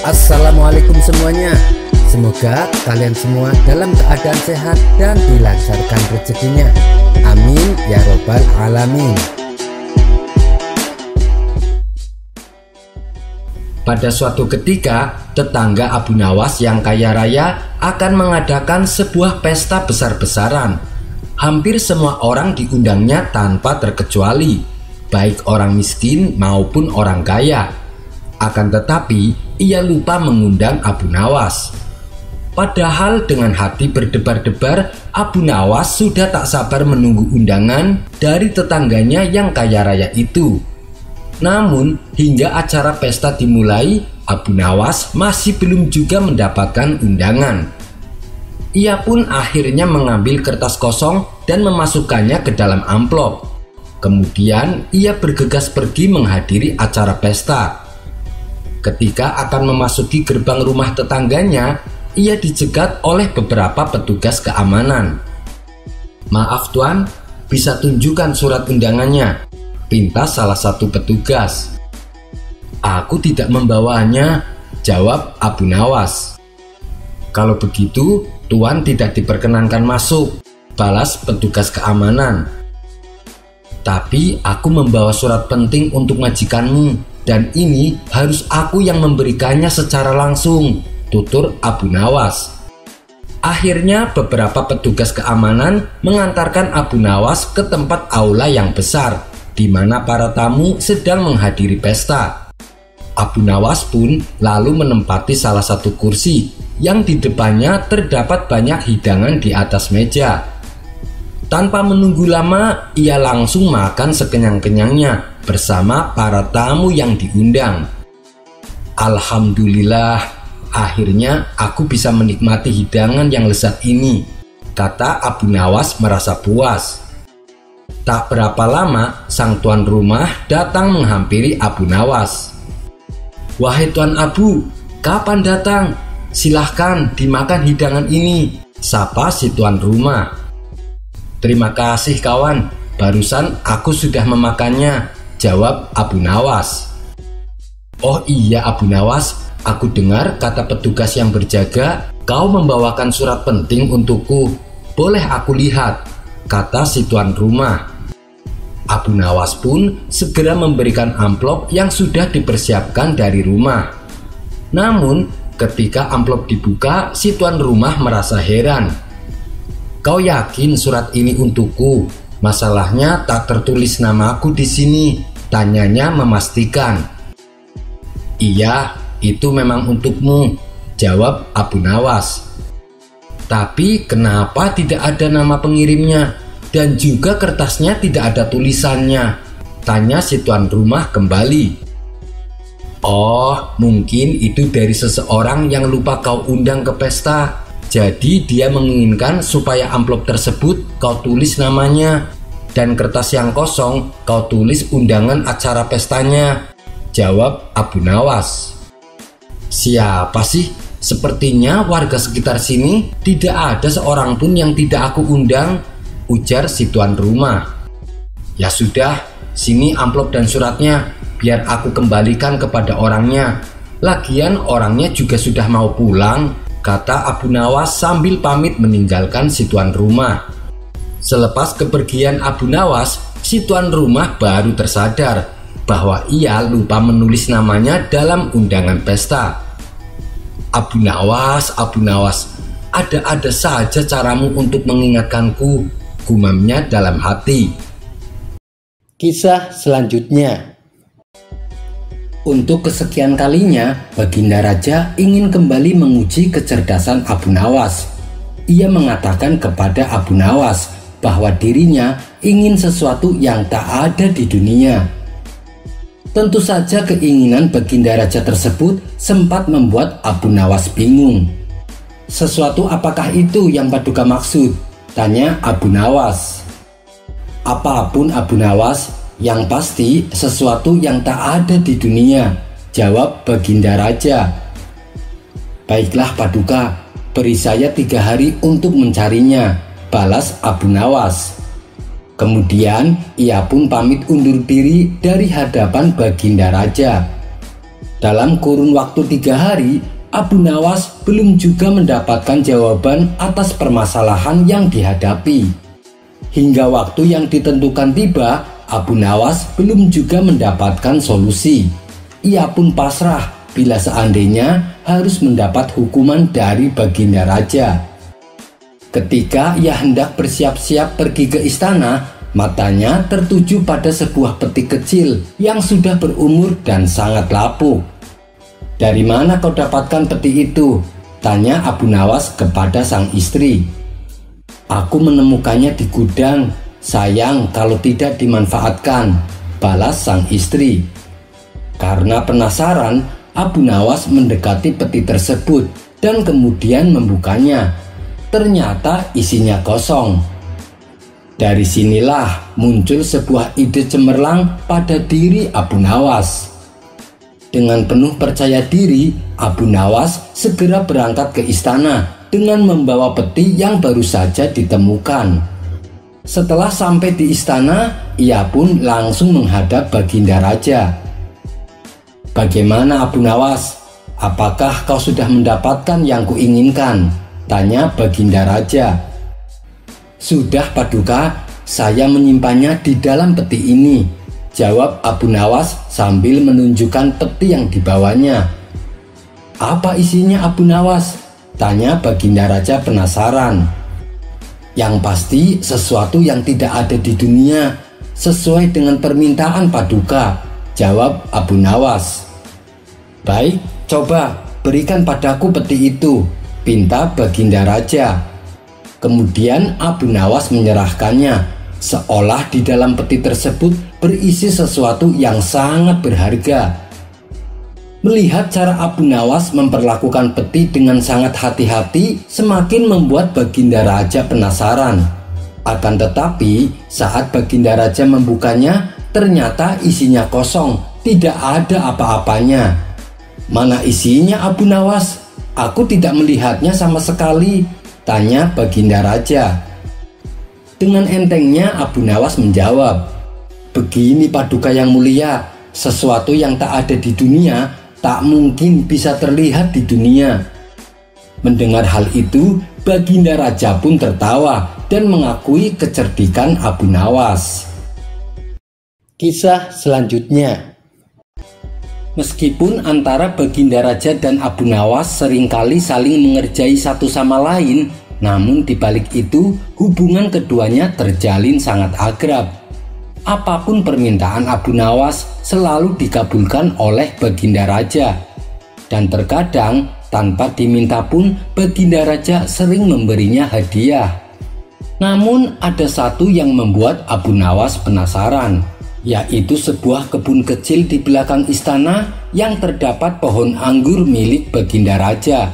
Assalamualaikum semuanya. Semoga kalian semua dalam keadaan sehat dan dilancarkan rezekinya. Amin ya robbal alamin. Pada suatu ketika, tetangga Abu Nawas yang kaya raya akan mengadakan sebuah pesta besar-besaran. Hampir semua orang diundangnya tanpa terkecuali, baik orang miskin maupun orang kaya. Akan tetapi, ia lupa mengundang Abu Nawas. Padahal dengan hati berdebar-debar, Abu Nawas sudah tak sabar menunggu undangan dari tetangganya yang kaya raya itu. Namun, hingga acara pesta dimulai, Abu Nawas masih belum juga mendapatkan undangan. Ia pun akhirnya mengambil kertas kosong dan memasukkannya ke dalam amplop. Kemudian, ia bergegas pergi menghadiri acara pesta. Ketika akan memasuki gerbang rumah tetangganya, ia dicegat oleh beberapa petugas keamanan. "Maaf tuan, bisa tunjukkan surat undangannya?" pinta salah satu petugas. "Aku tidak membawanya," jawab Abu Nawas. "Kalau begitu, tuan tidak diperkenankan masuk," balas petugas keamanan. "Tapi aku membawa surat penting untuk majikanmu, dan ini harus aku yang memberikannya secara langsung," tutur Abu Nawas. Akhirnya beberapa petugas keamanan mengantarkan Abu Nawas ke tempat aula yang besar, di mana para tamu sedang menghadiri pesta. Abu Nawas pun lalu menempati salah satu kursi yang di depannya terdapat banyak hidangan di atas meja. Tanpa menunggu lama, ia langsung makan sekenyang-kenyangnya bersama para tamu yang diundang. "Alhamdulillah, akhirnya aku bisa menikmati hidangan yang lezat ini," kata Abu Nawas merasa puas. Tak berapa lama, sang tuan rumah datang menghampiri Abu Nawas. "Wahai Tuan Abu, kapan datang? Silahkan dimakan hidangan ini," sapa si tuan rumah. "Terima kasih kawan, barusan aku sudah memakannya," jawab Abu Nawas. "Oh iya Abu Nawas, aku dengar kata petugas yang berjaga, kau membawakan surat penting untukku. Boleh aku lihat?" kata si tuan rumah. Abu Nawas pun segera memberikan amplop yang sudah dipersiapkan dari rumah. Namun, ketika amplop dibuka, si tuan rumah merasa heran. "Kau yakin surat ini untukku? Masalahnya tak tertulis namaku di sini," tanyanya memastikan. "Iya, itu memang untukmu," jawab Abu Nawas. "Tapi kenapa tidak ada nama pengirimnya? Dan juga kertasnya tidak ada tulisannya?" tanya si tuan rumah kembali. "Oh, mungkin itu dari seseorang yang lupa kau undang ke pesta. Jadi dia menginginkan supaya amplop tersebut kau tulis namanya, dan kertas yang kosong kau tulis undangan acara pestanya," jawab Abu Nawas. "Siapa sih? Sepertinya warga sekitar sini tidak ada seorang pun yang tidak aku undang," ujar si tuan rumah. "Ya sudah, sini amplop dan suratnya, biar aku kembalikan kepada orangnya. Lagian orangnya juga sudah mau pulang," kata Abu Nawas sambil pamit meninggalkan si tuan rumah. Selepas kepergian Abu Nawas, si tuan rumah baru tersadar bahwa ia lupa menulis namanya dalam undangan pesta. Abu Nawas, ada-ada saja caramu untuk mengingatkanku," gumamnya dalam hati. Kisah selanjutnya. Untuk kesekian kalinya, Baginda Raja ingin kembali menguji kecerdasan Abu Nawas. Ia mengatakan kepada Abu Nawas bahwa dirinya ingin sesuatu yang tak ada di dunia. Tentu saja keinginan Baginda Raja tersebut sempat membuat Abu Nawas bingung. "Sesuatu apakah itu yang Paduka maksud?" tanya Abu Nawas. "Apapun Abu Nawas, yang pasti sesuatu yang tak ada di dunia," jawab Baginda Raja. "Baiklah Paduka, beri saya 3 hari untuk mencarinya," balas Abu Nawas. Kemudian ia pun pamit undur diri dari hadapan Baginda Raja. Dalam kurun waktu 3 hari, Abu Nawas belum juga mendapatkan jawaban atas permasalahan yang dihadapi. Hingga waktu yang ditentukan tiba, Abu Nawas belum juga mendapatkan solusi. Ia pun pasrah bila seandainya harus mendapat hukuman dari Baginda Raja. Ketika ia hendak bersiap-siap pergi ke istana, matanya tertuju pada sebuah peti kecil yang sudah berumur dan sangat lapuk. "Dari mana kau dapatkan peti itu?" tanya Abu Nawas kepada sang istri. "Aku menemukannya di gudang. Sayang kalau tidak dimanfaatkan," balas sang istri. Karena penasaran, Abu Nawas mendekati peti tersebut dan kemudian membukanya. Ternyata isinya kosong. Dari sinilah muncul sebuah ide cemerlang pada diri Abu Nawas. Dengan penuh percaya diri, Abu Nawas segera berangkat ke istana dengan membawa peti yang baru saja ditemukan. Setelah sampai di istana, ia pun langsung menghadap Baginda Raja. "Bagaimana Abu Nawas? Apakah kau sudah mendapatkan yang kuinginkan?" tanya Baginda Raja. "Sudah Paduka, saya menyimpannya di dalam peti ini," jawab Abu Nawas sambil menunjukkan peti yang dibawanya. "Apa isinya Abu Nawas?" tanya Baginda Raja penasaran. "Yang pasti sesuatu yang tidak ada di dunia, sesuai dengan permintaan Paduka," jawab Abu Nawas. "Baik, coba berikan padaku peti itu," pinta Baginda Raja. Kemudian Abu Nawas menyerahkannya, seolah di dalam peti tersebut berisi sesuatu yang sangat berharga. Melihat cara Abu Nawas memperlakukan peti dengan sangat hati-hati semakin membuat Baginda Raja penasaran. Akan tetapi saat Baginda Raja membukanya, ternyata isinya kosong, tidak ada apa-apanya. "Mana isinya Abu Nawas? Aku tidak melihatnya sama sekali," tanya Baginda Raja. Dengan entengnya Abu Nawas menjawab, "Begini Paduka yang mulia, sesuatu yang tak ada di dunia tak mungkin bisa terlihat di dunia." Mendengar hal itu, Baginda Raja pun tertawa dan mengakui kecerdikan Abu Nawas. Kisah selanjutnya. Meskipun antara Baginda Raja dan Abu Nawas seringkali saling mengerjai satu sama lain, namun di balik itu hubungan keduanya terjalin sangat akrab. Apapun permintaan Abu Nawas selalu dikabulkan oleh Baginda Raja. Dan terkadang tanpa diminta pun Baginda Raja sering memberinya hadiah. Namun ada satu yang membuat Abu Nawas penasaran, yaitu sebuah kebun kecil di belakang istana yang terdapat pohon anggur milik Baginda Raja.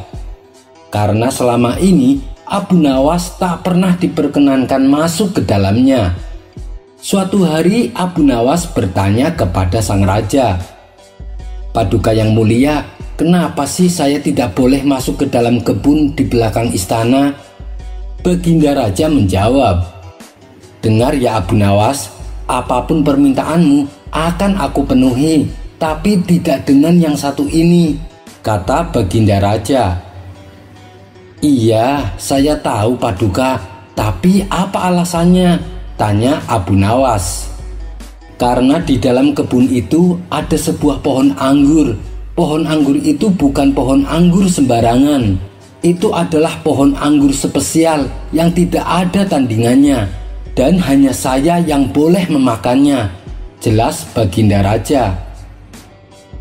Karena selama ini Abu Nawas tak pernah diperkenankan masuk ke dalamnya. Suatu hari Abu Nawas bertanya kepada sang raja, "Paduka yang mulia, kenapa sih saya tidak boleh masuk ke dalam kebun di belakang istana?" Baginda Raja menjawab, "Dengar ya Abu Nawas, apapun permintaanmu akan aku penuhi, tapi tidak dengan yang satu ini," kata Baginda Raja. "Iya, saya tahu Paduka, tapi apa alasannya?" tanya Abu Nawas. "Karena di dalam kebun itu ada sebuah pohon anggur. Pohon anggur itu bukan pohon anggur sembarangan. Itu adalah pohon anggur spesial yang tidak ada tandingannya. Dan hanya saya yang boleh memakannya," jelas Baginda Raja.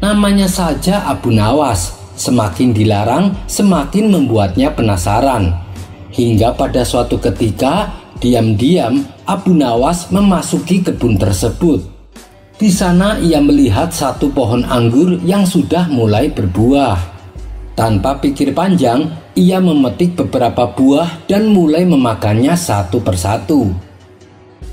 Namanya saja Abu Nawas, semakin dilarang semakin membuatnya penasaran. Hingga pada suatu ketika, diam-diam Abu Nawas memasuki kebun tersebut. Di sana ia melihat satu pohon anggur yang sudah mulai berbuah. Tanpa pikir panjang, ia memetik beberapa buah dan mulai memakannya satu persatu.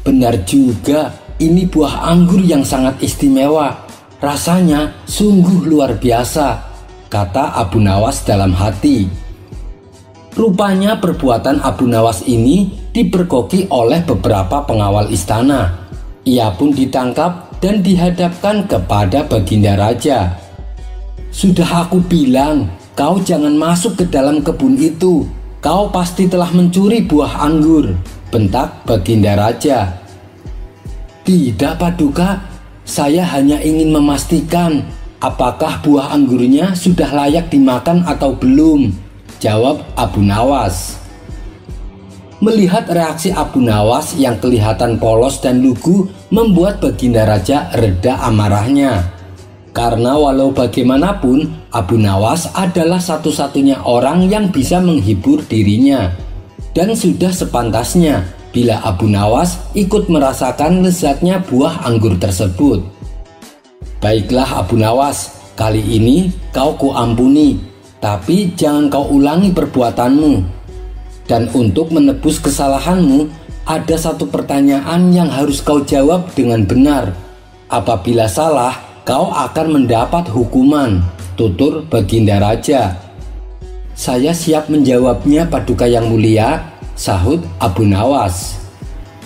"Benar juga, ini buah anggur yang sangat istimewa. Rasanya sungguh luar biasa," kata Abu Nawas dalam hati. Rupanya perbuatan Abu Nawas ini dipergoki oleh beberapa pengawal istana. Ia pun ditangkap dan dihadapkan kepada Baginda Raja. Sudah aku bilang, kau jangan masuk ke dalam kebun itu. Kau pasti telah mencuri buah anggur, bentak Baginda Raja. Tidak, Paduka, saya hanya ingin memastikan apakah buah anggurnya sudah layak dimakan atau belum, jawab Abu Nawas. Melihat reaksi Abu Nawas yang kelihatan polos dan lugu membuat Baginda Raja reda amarahnya. Karena walau bagaimanapun, Abu Nawas adalah satu-satunya orang yang bisa menghibur dirinya. Dan sudah sepantasnya bila Abu Nawas ikut merasakan lezatnya buah anggur tersebut. Baiklah Abu Nawas, kali ini kau kuampuni, tapi jangan kau ulangi perbuatanmu. Dan untuk menebus kesalahanmu, ada satu pertanyaan yang harus kau jawab dengan benar. Apabila salah, kau akan mendapat hukuman, tutur Baginda Raja. Saya siap menjawabnya, Paduka yang mulia, sahut Abu Nawas.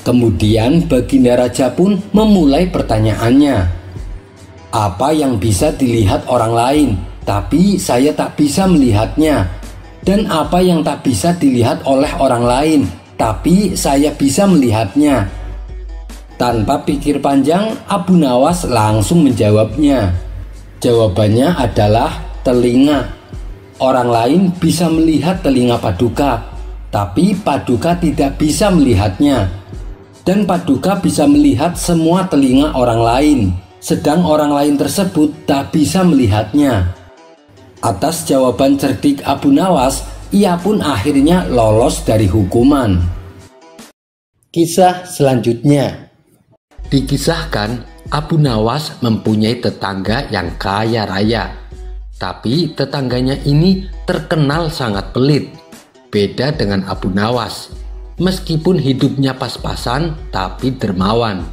Kemudian Baginda Raja pun memulai pertanyaannya. Apa yang bisa dilihat orang lain, tapi saya tak bisa melihatnya? Dan apa yang tak bisa dilihat oleh orang lain, tapi saya bisa melihatnya? Tanpa pikir panjang, Abu Nawas langsung menjawabnya. Jawabannya adalah telinga. Orang lain bisa melihat telinga Paduka, tapi Paduka tidak bisa melihatnya. Dan Paduka bisa melihat semua telinga orang lain, sedang orang lain tersebut tak bisa melihatnya. Atas jawaban cerdik Abu Nawas, ia pun akhirnya lolos dari hukuman. Kisah selanjutnya. Dikisahkan, Abu Nawas mempunyai tetangga yang kaya raya. Tapi tetangganya ini terkenal sangat pelit. Beda dengan Abu Nawas. Meskipun hidupnya pas-pasan, tapi dermawan.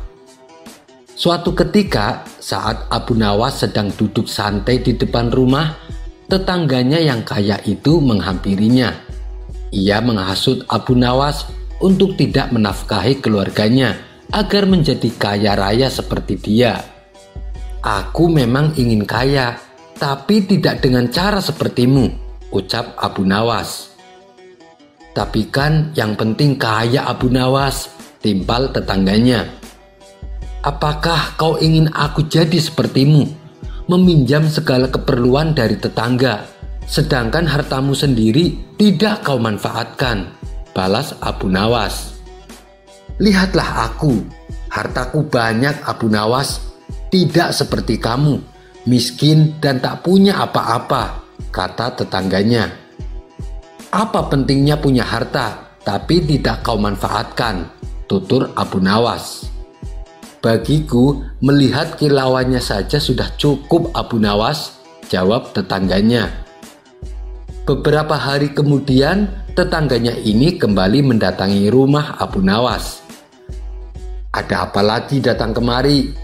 Suatu ketika, saat Abu Nawas sedang duduk santai di depan rumah, tetangganya yang kaya itu menghampirinya. Ia menghasut Abu Nawas untuk tidak menafkahi keluarganya agar menjadi kaya raya seperti dia. Aku memang ingin kaya, tapi tidak dengan cara sepertimu, ucap Abu Nawas. Tapi kan yang penting kaya, Abu Nawas, timpal tetangganya. Apakah kau ingin aku jadi sepertimu, meminjam segala keperluan dari tetangga, sedangkan hartamu sendiri tidak kau manfaatkan, balas Abu Nawas. Lihatlah aku, hartaku banyak Abu Nawas, tidak seperti kamu, miskin dan tak punya apa-apa, kata tetangganya. Apa pentingnya punya harta, tapi tidak kau manfaatkan, tutur Abu Nawas. Bagiku, melihat kilauannya saja sudah cukup Abu Nawas, jawab tetangganya. Beberapa hari kemudian, tetangganya ini kembali mendatangi rumah Abu Nawas. Ada apa lagi datang kemari?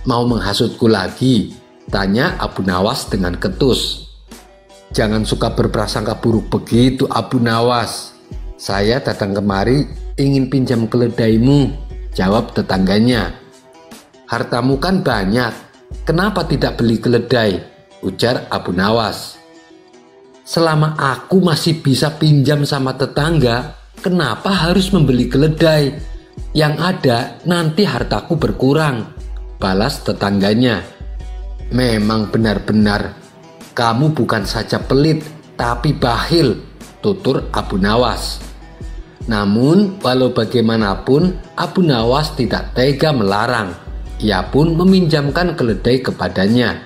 Mau menghasutku lagi? Tanya Abu Nawas dengan ketus. Jangan suka berprasangka buruk begitu, Abu Nawas. Saya datang kemari ingin pinjam keledaimu, jawab tetangganya. Hartamu kan banyak, kenapa tidak beli keledai? Ujar Abu Nawas. Selama aku masih bisa pinjam sama tetangga, kenapa harus membeli keledai? Yang ada nanti hartaku berkurang, balas tetangganya. Memang benar-benar kamu bukan saja pelit, tapi bakhil, tutur Abu Nawas. Namun walau bagaimanapun, Abu Nawas tidak tega melarang. Ia pun meminjamkan keledai kepadanya.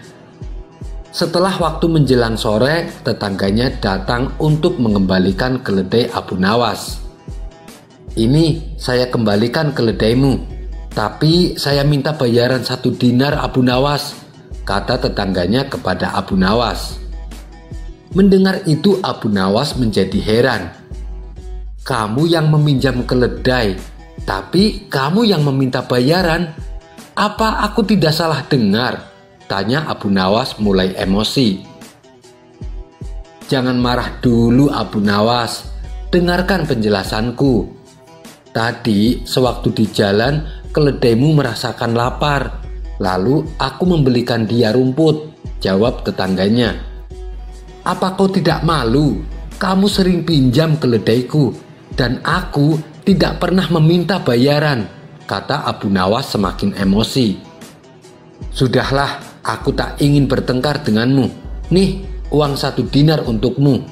Setelah waktu menjelang sore, tetangganya datang untuk mengembalikan keledai Abu Nawas. Ini saya kembalikan keledaimu, tapi saya minta bayaran 1 dinar Abu Nawas, kata tetangganya kepada Abu Nawas. Mendengar itu Abu Nawas menjadi heran. Kamu yang meminjam keledai, tapi kamu yang meminta bayaran. Apa aku tidak salah dengar? Tanya Abu Nawas mulai emosi. Jangan marah dulu Abu Nawas, dengarkan penjelasanku. Tadi sewaktu di jalan keledaimu merasakan lapar. Lalu aku membelikan dia rumput, jawab tetangganya. Apa kau tidak malu? Kamu sering pinjam keledaiku dan aku tidak pernah meminta bayaran, kata Abu Nawas semakin emosi. Sudahlah, aku tak ingin bertengkar denganmu. Nih, uang 1 dinar untukmu.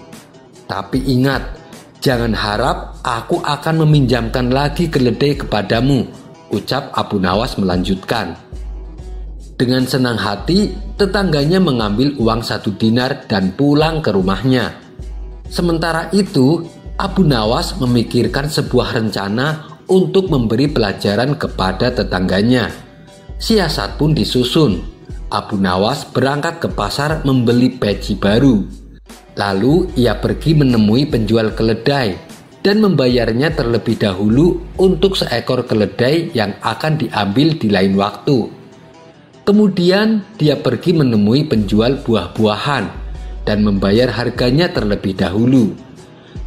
Tapi ingat, jangan harap aku akan meminjamkan lagi keledai kepadamu, ucap Abu Nawas melanjutkan. Dengan senang hati, tetangganya mengambil uang 1 dinar dan pulang ke rumahnya. Sementara itu, Abu Nawas memikirkan sebuah rencana untuk memberi pelajaran kepada tetangganya. Siasat pun disusun. Abu Nawas berangkat ke pasar membeli peci baru. Lalu ia pergi menemui penjual keledai dan membayarnya terlebih dahulu untuk seekor keledai yang akan diambil di lain waktu. Kemudian dia pergi menemui penjual buah-buahan dan membayar harganya terlebih dahulu.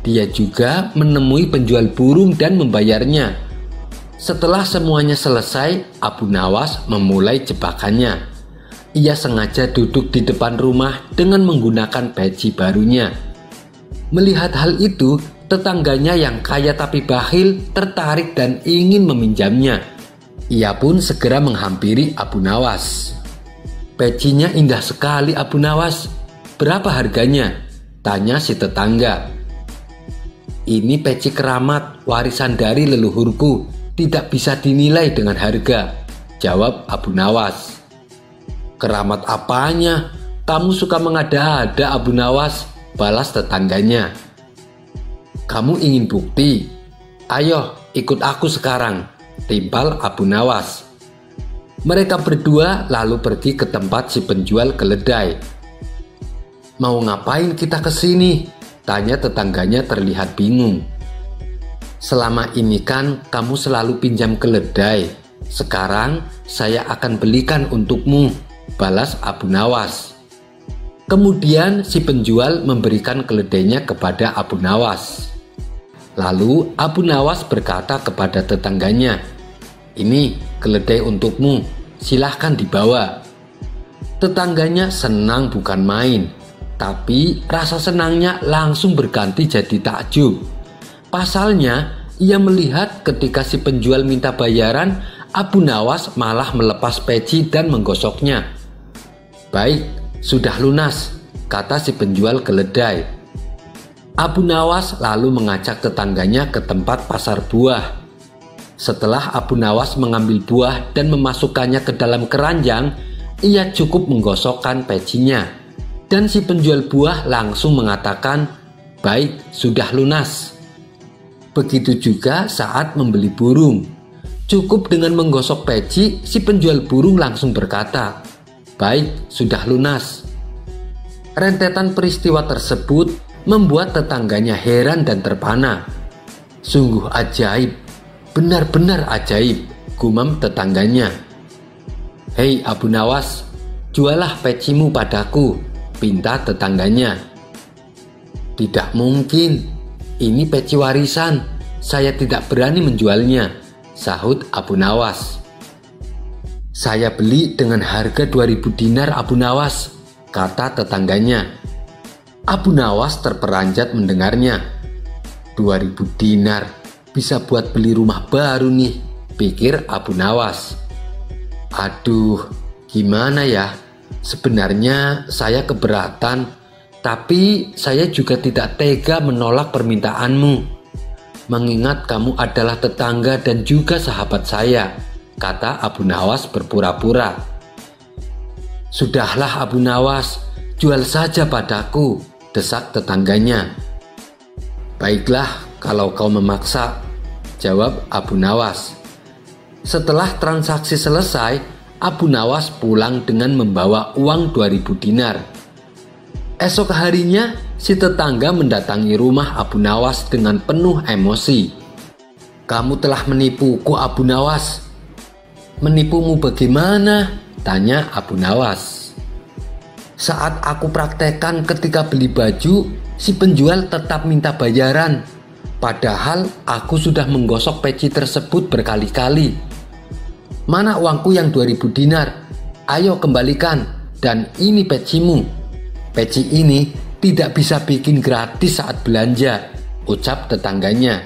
Dia juga menemui penjual burung dan membayarnya. Setelah semuanya selesai, Abu Nawas memulai jebakannya. Ia sengaja duduk di depan rumah dengan menggunakan peci barunya. Melihat hal itu, tetangganya yang kaya tapi bakhil tertarik dan ingin meminjamnya. Ia pun segera menghampiri Abu Nawas. Pecinya indah sekali, Abu Nawas. Berapa harganya? Tanya si tetangga. Ini peci keramat, warisan dari leluhurku. Tidak bisa dinilai dengan harga, jawab Abu Nawas. Keramat apanya? Kamu suka mengada-ada, Abu Nawas, balas tetangganya. Kamu ingin bukti? Ayo, ikut aku sekarang, timpal Abu Nawas. Mereka berdua lalu pergi ke tempat si penjual keledai. Mau ngapain kita ke sini? Tanya tetangganya terlihat bingung. Selama ini kan kamu selalu pinjam keledai. Sekarang saya akan belikan untukmu, balas Abu Nawas. Kemudian si penjual memberikan keledainya kepada Abu Nawas. Lalu Abu Nawas berkata kepada tetangganya, ini keledai untukmu, silahkan dibawa. Tetangganya senang bukan main. Tapi rasa senangnya langsung berganti jadi takjub. Pasalnya, ia melihat ketika si penjual minta bayaran, Abu Nawas malah melepas peci dan menggosoknya. Baik, sudah lunas, kata si penjual keledai. Abu Nawas lalu mengajak tetangganya ke tempat pasar buah. Setelah Abu Nawas mengambil buah dan memasukkannya ke dalam keranjang, ia cukup menggosokkan pecinya. Dan si penjual buah langsung mengatakan, baik, sudah lunas. Begitu juga saat membeli burung. Cukup dengan menggosok peci, si penjual burung langsung berkata, baik, sudah lunas. Rentetan peristiwa tersebut membuat tetangganya heran dan terpana. Sungguh ajaib, benar-benar ajaib, gumam tetangganya. Hei Abu Nawas, jualah pecimu padaku, pinta tetangganya. Tidak mungkin, ini peci warisan, saya tidak berani menjualnya, sahut Abu Nawas. Saya beli dengan harga 2000 dinar Abu Nawas, kata tetangganya. Abu Nawas terperanjat mendengarnya. 2000 dinar, bisa buat beli rumah baru nih, pikir Abu Nawas. Aduh, gimana ya? Sebenarnya saya keberatan, tapi saya juga tidak tega menolak permintaanmu. Mengingat kamu adalah tetangga dan juga sahabat saya, kata Abu Nawas berpura-pura. Sudahlah Abu Nawas, jual saja padaku, desak tetangganya. Baiklah kalau kau memaksa, jawab Abu Nawas. Setelah transaksi selesai, Abu Nawas pulang dengan membawa uang 2000 dinar. Esok harinya, si tetangga mendatangi rumah Abu Nawas dengan penuh emosi. Kamu telah menipuku, Abu Nawas. Menipumu bagaimana? Tanya Abu Nawas. Saat aku praktekkan ketika beli baju, si penjual tetap minta bayaran. Padahal aku sudah menggosok peci tersebut berkali-kali. Mana uangku yang 2000 dinar? Ayo kembalikan, dan ini pecimu. Peci ini tidak bisa bikin gratis saat belanja, ucap tetangganya.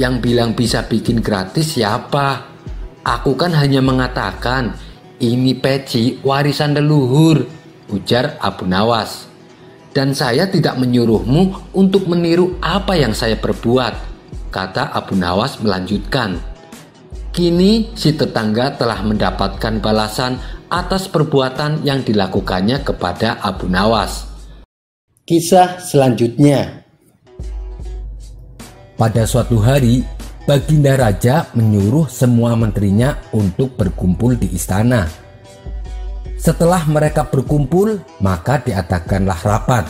Yang bilang bisa bikin gratis siapa? Aku kan hanya mengatakan, ini peci warisan leluhur, ujar Abu Nawas. Dan saya tidak menyuruhmu untuk meniru apa yang saya perbuat, kata Abu Nawas melanjutkan. Kini si tetangga telah mendapatkan balasan atas perbuatan yang dilakukannya kepada Abu Nawas. Kisah selanjutnya. Pada suatu hari, Baginda Raja menyuruh semua menterinya untuk berkumpul di istana. Setelah mereka berkumpul, maka diadakanlah rapat.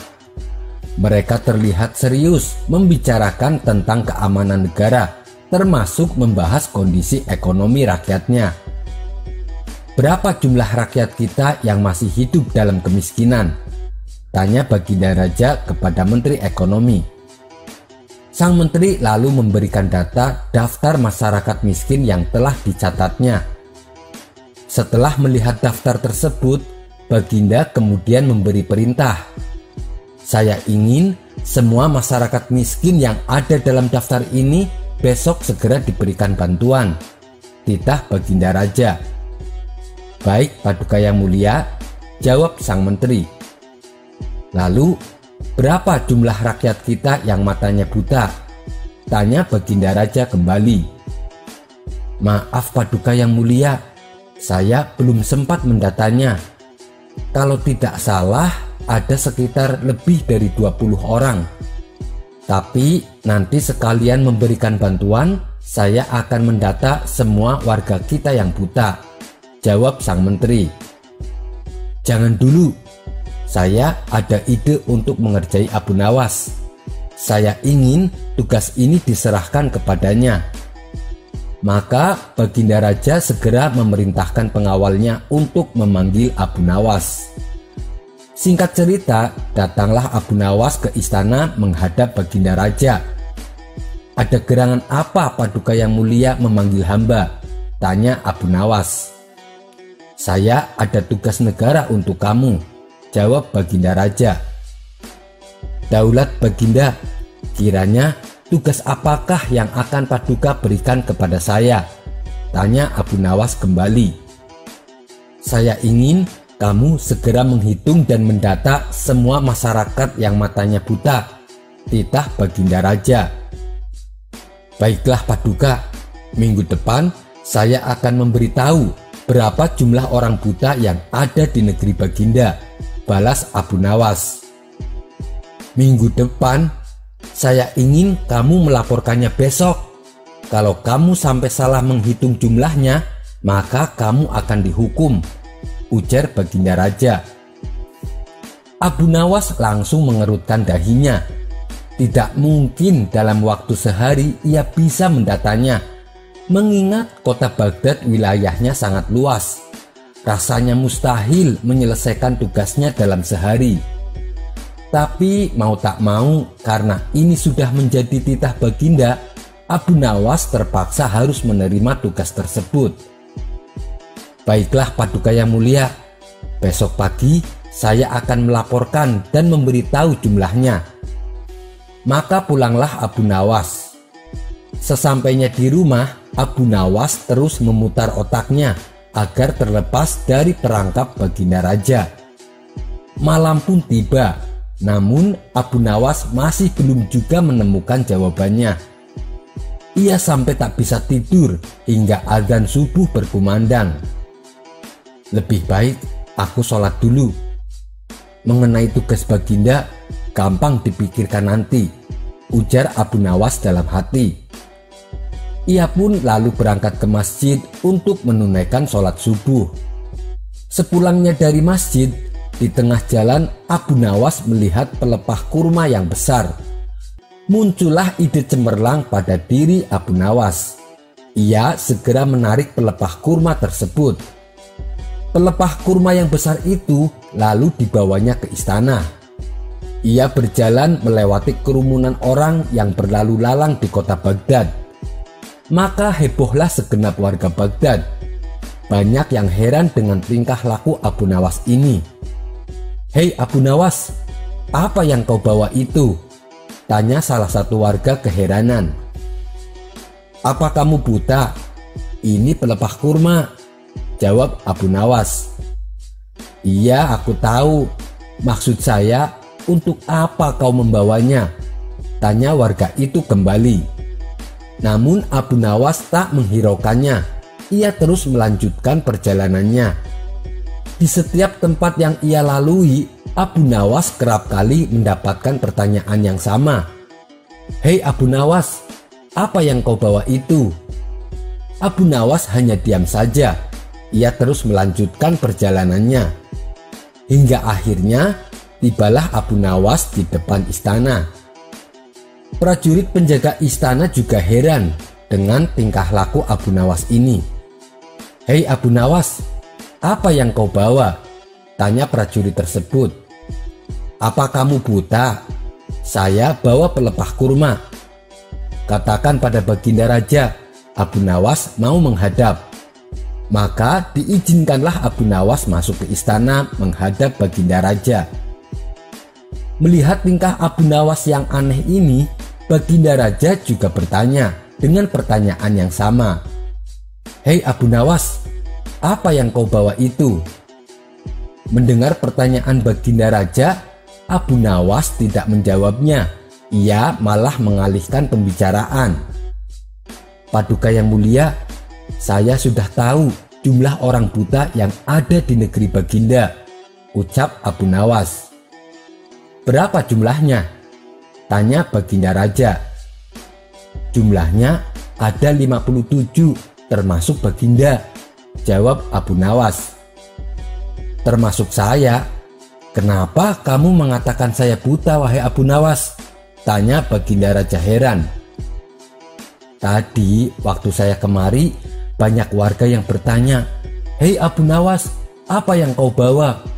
Mereka terlihat serius membicarakan tentang keamanan negara, termasuk membahas kondisi ekonomi rakyatnya. Berapa jumlah rakyat kita yang masih hidup dalam kemiskinan? Tanya Baginda Raja kepada Menteri Ekonomi. Sang menteri lalu memberikan data daftar masyarakat miskin yang telah dicatatnya. Setelah melihat daftar tersebut, Baginda kemudian memberi perintah. Saya ingin semua masyarakat miskin yang ada dalam daftar ini besok segera diberikan bantuan, titah Baginda Raja. Baik, Paduka Yang Mulia, jawab sang menteri. Lalu, berapa jumlah rakyat kita yang matanya buta? Tanya Baginda Raja kembali. Maaf Paduka Yang Mulia, saya belum sempat mendatanya. Kalau tidak salah, ada sekitar lebih dari 20 orang. Tapi nanti sekalian memberikan bantuan, saya akan mendata semua warga kita yang buta, jawab sang menteri. Jangan dulu, saya ada ide untuk mengerjai Abu Nawas. Saya ingin tugas ini diserahkan kepadanya. Maka Baginda Raja segera memerintahkan pengawalnya untuk memanggil Abu Nawas. Singkat cerita, datanglah Abu Nawas ke istana menghadap Baginda Raja. Ada gerangan apa Paduka Yang Mulia memanggil hamba? Tanya Abu Nawas. Saya ada tugas negara untuk kamu, jawab Baginda Raja. Daulat Baginda, kiranya tugas apakah yang akan Paduka berikan kepada saya? Tanya Abu Nawas kembali. Saya ingin kamu segera menghitung dan mendata semua masyarakat yang matanya buta, titah Baginda Raja. Baiklah Paduka, minggu depan saya akan memberitahu berapa jumlah orang buta yang ada di negeri Baginda, balas Abu Nawas. Minggu depan saya ingin kamu melaporkannya besok. Kalau kamu sampai salah menghitung jumlahnya, maka kamu akan dihukum, ujar Baginda Raja. Abu Nawas langsung mengerutkan dahinya. Tidak mungkin dalam waktu sehari ia bisa mendatanya, mengingat kota Baghdad wilayahnya sangat luas. Rasanya mustahil menyelesaikan tugasnya dalam sehari. Tapi mau tak mau, karena ini sudah menjadi titah Baginda, Abu Nawas terpaksa harus menerima tugas tersebut. Baiklah Paduka Yang Mulia, besok pagi saya akan melaporkan dan memberitahu jumlahnya. Maka pulanglah Abu Nawas. Sesampainya di rumah, Abu Nawas terus memutar otaknya agar terlepas dari perangkap Baginda Raja. Malam pun tiba. Namun Abu Nawas masih belum juga menemukan jawabannya. Ia sampai tak bisa tidur hingga azan subuh berkumandang. Lebih baik aku sholat dulu. Mengenai tugas Baginda, gampang dipikirkan nanti, ujar Abu Nawas dalam hati. Ia pun lalu berangkat ke masjid untuk menunaikan sholat subuh. Sepulangnya dari masjid, di tengah jalan Abu Nawas melihat pelepah kurma yang besar. Muncullah ide cemerlang pada diri Abu Nawas. Ia segera menarik pelepah kurma tersebut. Pelepah kurma yang besar itu lalu dibawanya ke istana. Ia berjalan melewati kerumunan orang yang berlalu lalang di kota Baghdad. Maka hebohlah segenap warga Baghdad. Banyak yang heran dengan tingkah laku Abu Nawas ini. "Hei Abu Nawas, apa yang kau bawa itu?" tanya salah satu warga keheranan. "Apa kamu buta? Ini pelepah kurma," jawab Abu Nawas. "Iya, aku tahu. Maksud saya, untuk apa kau membawanya?" tanya warga itu kembali. Namun Abu Nawas tak menghiraukannya. Ia terus melanjutkan perjalanannya. Di setiap tempat yang ia lalui, Abu Nawas kerap kali mendapatkan pertanyaan yang sama. "Hei Abu Nawas, apa yang kau bawa itu?" Abu Nawas hanya diam saja. Ia terus melanjutkan perjalanannya. Hingga akhirnya tibalah Abu Nawas di depan istana. Prajurit penjaga istana juga heran dengan tingkah laku Abu Nawas ini. "Hei Abu Nawas, apa yang kau bawa?" tanya prajurit tersebut. "Apa kamu buta? Saya bawa pelepah kurma." "Katakan pada Baginda Raja." Abu Nawas mau menghadap. Maka diizinkanlah Abu Nawas masuk ke istana menghadap Baginda Raja. Melihat tingkah Abu Nawas yang aneh ini, Baginda Raja juga bertanya dengan pertanyaan yang sama. "Hei Abu Nawas, apa yang kau bawa itu?" Mendengar pertanyaan Baginda Raja, Abu Nawas tidak menjawabnya. Ia malah mengalihkan pembicaraan. "Paduka yang mulia, saya sudah tahu jumlah orang buta yang ada di negeri Baginda," ucap Abu Nawas. "Berapa jumlahnya?" tanya Baginda Raja. "Jumlahnya ada 57, termasuk Baginda," jawab Abu Nawas. "Termasuk saya? Kenapa kamu mengatakan saya buta, wahai Abu Nawas?" tanya Baginda Raja heran. "Tadi waktu saya kemari, banyak warga yang bertanya, 'Hei Abu Nawas, apa yang kau bawa?'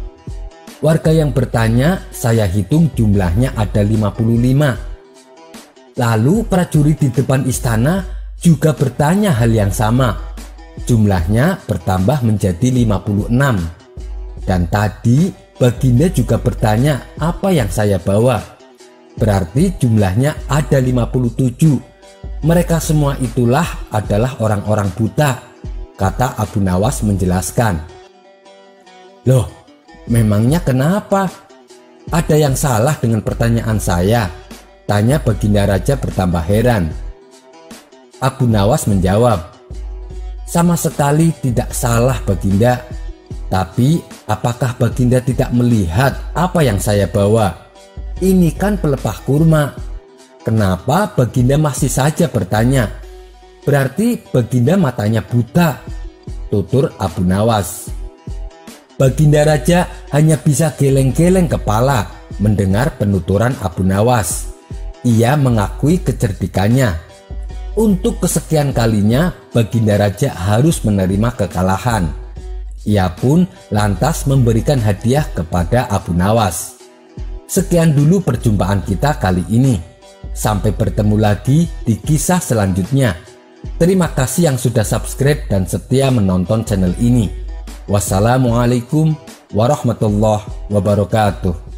Warga yang bertanya saya hitung jumlahnya ada 55. Lalu prajurit di depan istana juga bertanya hal yang sama. Jumlahnya bertambah menjadi 56. Dan tadi Baginda juga bertanya apa yang saya bawa. Berarti jumlahnya ada 57. Mereka semua itulah adalah orang-orang buta," kata Abu Nawas menjelaskan. "Loh, memangnya kenapa? Ada yang salah dengan pertanyaan saya?" tanya Baginda Raja bertambah heran. Abu Nawas menjawab, "Sama sekali tidak salah Baginda. Tapi apakah Baginda tidak melihat apa yang saya bawa? Ini kan pelepah kurma. Kenapa Baginda masih saja bertanya? Berarti Baginda matanya buta," tutur Abu Nawas. Baginda Raja hanya bisa geleng-geleng kepala mendengar penuturan Abu Nawas. Ia mengakui kecerdikannya. Untuk kesekian kalinya Baginda Raja harus menerima kekalahan. Ia pun lantas memberikan hadiah kepada Abu Nawas. Sekian dulu perjumpaan kita kali ini. Sampai bertemu lagi di kisah selanjutnya. Terima kasih yang sudah subscribe dan setia menonton channel ini. Wassalamualaikum warahmatullahi wabarakatuh.